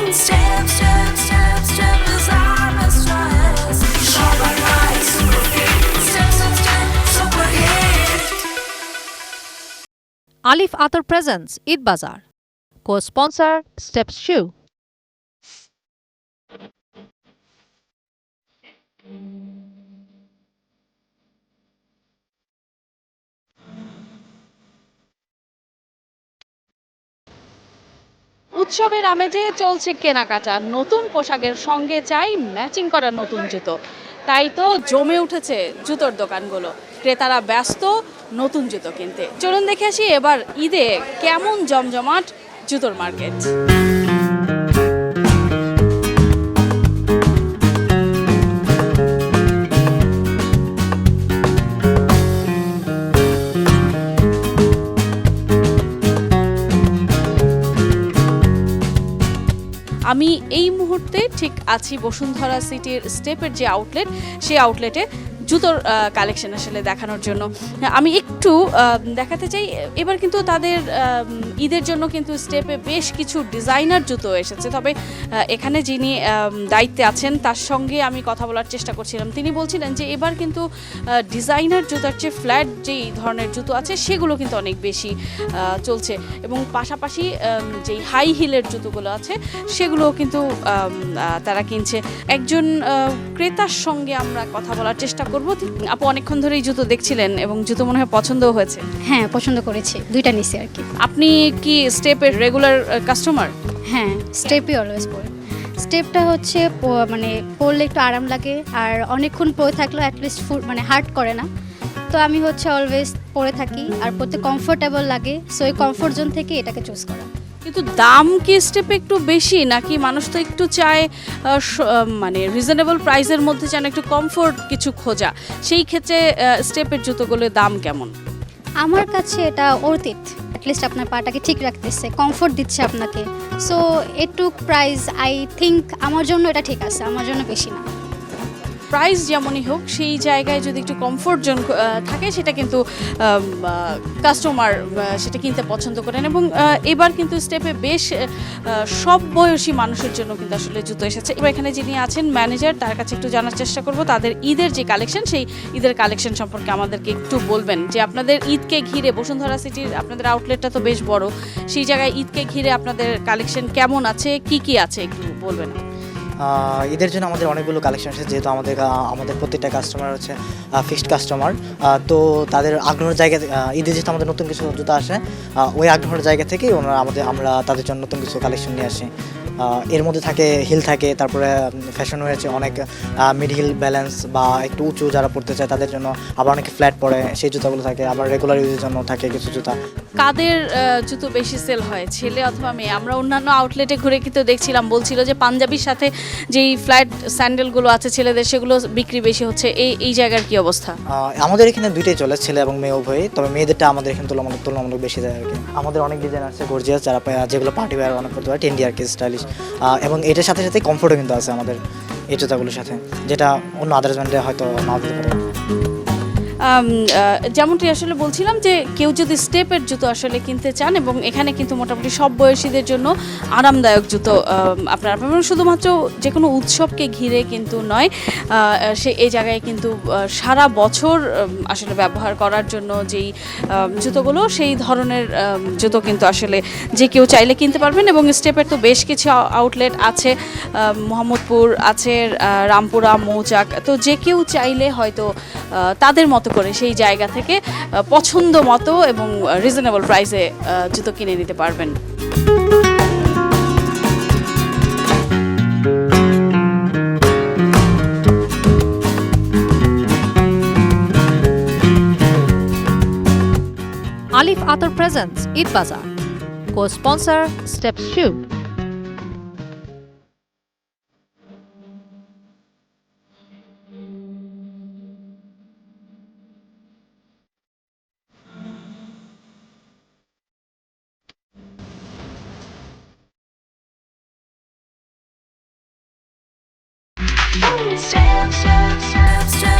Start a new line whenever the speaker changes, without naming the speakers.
Step, step, step, step is honest choice. Shop and buy, super fit. Step, step, step, super hit.
Alif Atar presents Eid Bazaar. Co-sponsor Steps Shoe.
উৎসবের আমেজে চলছে কেনাকাটা, নতুন পোশাকের সঙ্গে চাই matching করা নতুন জুতো। তাই তো জমে উঠেছে জুতোর দোকানগুলো, ক্রেতারা ব্যস্ত নতুন জুতো কিনতে। চলুন দেখে আসি এবার ঈদে কেমন জমজমাট জুতোর মার্কেট। আমি এই মুহূর্তে ঠিক আছি বসুন্ধরা সিটির স্টেপের যে আউটলেট, সেই আউটলেটে জুতোর কালেকশন আসলে দেখানোর জন্য আমি একটু দেখাতে চাই। এবার কিন্তু তাদের ঈদের জন্য কিন্তু স্টেপে বেশ কিছু ডিজাইনার জুতো এসেছে। তবে এখানে যিনি দায়িত্বে আছেন তার সঙ্গে আমি কথা বলার চেষ্টা করছিলাম। তিনি বলছিলেন যে এবার কিন্তু ডিজাইনার জুতোর চেয়ে ফ্ল্যাট যেই ধরনের জুতো আছে সেগুলো কিন্তু অনেক বেশি চলছে, এবং পাশাপাশি যেই হাই হিলের জুতোগুলো আছে সেগুলোও কিন্তু তারা কিনছে। একজন ক্রেতার সঙ্গে আমরা কথা বলার চেষ্টা করব। আপু অনেকক্ষণ ধরেই জুতো দেখছিলেন এবং জুতো মনে হয় পছন্দও হয়েছে।
হ্যাঁ, পছন্দ করেছি, দুইটা নিছি আর কি।
আপনি কি স্টেপের রেগুলার কাস্টমার?
হ্যাঁ, স্টেপই অলওয়েজ পরে। স্টেপটা হচ্ছে মানে পরলে একটু আরাম লাগে, আর অনেকক্ষণ পরে থাকলেও অ্যাটলিস্ট মানে হার্ট করে না। তো আমি হচ্ছে অলওয়েজ পরে থাকি, আর পরতে কমফোর্টেবল লাগে, সো এই কমফোর্ট জোন থেকে এটাকে চুজ করা।
কিন্তু দাম কি স্টেপে একটু বেশি, নাকি মানুষ তো একটু চায় মানে রিজনেবল প্রাইসের মধ্যে চান একটু কমফোর্ট কিছু খোঁজা, সেই ক্ষেত্রে স্টেপের জুতোগুলোর দাম কেমন?
আমার কাছে এটা অর্থিত, অ্যাটলিস্ট আপনার পাটাকে ঠিক রাখতেছে, কমফোর্ট দিচ্ছে আপনাকে। সো একটু প্রাইস আই থিঙ্ক আমার জন্য এটা ঠিক আছে, আমার জন্য বেশি না।
প্রাইস যেমনই হোক সেই জায়গায় যদি একটু কমফোর্ট জোন থাকে সেটা কিন্তু কাস্টমার সেটা কিনতে পছন্দ করেন। এবং এবার কিন্তু স্টেপে বেশ সব বয়সী মানুষের জন্য কিন্তু আসলে জুতো এসেছে। এবার এখানে যিনি আছেন ম্যানেজার, তার কাছে একটু জানার চেষ্টা করব তাদের ঈদের যে কালেকশন, সেই ঈদের কালেকশন সম্পর্কে আমাদেরকে একটু বলবেন। যে আপনাদের ঈদকে ঘিরে বসুন্ধরা সিটির আপনাদের আউটলেটটা তো বেশ বড়, সেই জায়গায় ঈদকে ঘিরে আপনাদের কালেকশন কেমন আছে, কি কি আছে একটু বলবেন।
ঈদের জন্য আমাদের অনেকগুলো কালেকশন আছে, যেহেতু আমাদের প্রত্যেকটা কাস্টমার হচ্ছে ফিক্সড কাস্টমার। তো তাদের আগ্রহের জায়গা, ঈদে যেহেতু আমাদের নতুন কিছু জুতো আসে, ওই আগ্রহের জায়গা থেকেই আমরা তাদের জন্য নতুন কিছু কালেকশন নিয়ে আসি। এর মধ্যে থাকে হিল থাকে, তারপরে ফ্যাশন হয়েছে অনেক মিড হিল ব্যালেন্স বা একটু উঁচু যারা পড়তে চায় তাদের জন্য, আবার অনেকে ফ্ল্যাট পরে সেই জুতাগুলো থাকে, আবার রেগুলার ইউজের জন্য থাকে কিছু জুতা।
কাদের জুতো বেশি সেল হয়, ছেলে অথবা মেয়ে? আমরা অন্যান্য আউটলেটে ঘুরে কিন্তু দেখছিলাম, বলছিল যে পাঞ্জাবির সাথে যেই ফ্ল্যাট স্যান্ডেলগুলো আছে ছেলেদের, সেগুলো বিক্রি বেশি হচ্ছে। এই জায়গার কি অবস্থা?
আমাদের এখানে দুইটাই চলে, ছেলে এবং মেয়ে উভয়ই। তবে মেয়েদেরটা আমাদের এখানে তুলনামূলক বেশি যায় আর কি। আমাদের অনেক ডিজাইন আছে গর্জিয়াস, যেগুলো পার্টি ওয়্যার অনেক করতে পারে, ট্রেন্ডি আর কি, স্টাইলিশ। এবং এটার সাথে সাথে কমফোর্টও কিন্তু আছে আমাদের এই জুতাগুলোর সাথে, যেটা অন্য আদার্স ব্র্যান্ডে হয়তো না দিতে পারে।
যেমনটি আসলে বলছিলাম যে কেউ যদি স্টেপের জুতো আসলে কিনতে চান, এবং এখানে কিন্তু মোটামুটি সব বয়সীদের জন্য আরামদায়ক জুতো আপনারা শুধুমাত্র যে কোনো উৎসবকে ঘিরে কিন্তু নয়, এই জায়গায় কিন্তু সারা বছর আসলে ব্যবহার করার জন্য যেই জুতোগুলো, সেই ধরনের জুতো কিন্তু আসলে যে কেউ চাইলে কিনতে পারবেন। এবং স্টেপের তো বেশ কিছু আউটলেট আছে, মোহাম্মদপুর আছে, রামপুরা, মৌচাক। তো যে কেউ চাইলে হয়তো তাদের মতো করে সেই জায়গা থেকে পছন্দ মতো এবং রিজনেবল প্রাইসে জুতো কিনে নিতে পারবেন।
Alif Atar presents Eid Bazaar. Co-sponsor Steps Shoe.
Step, step, step, step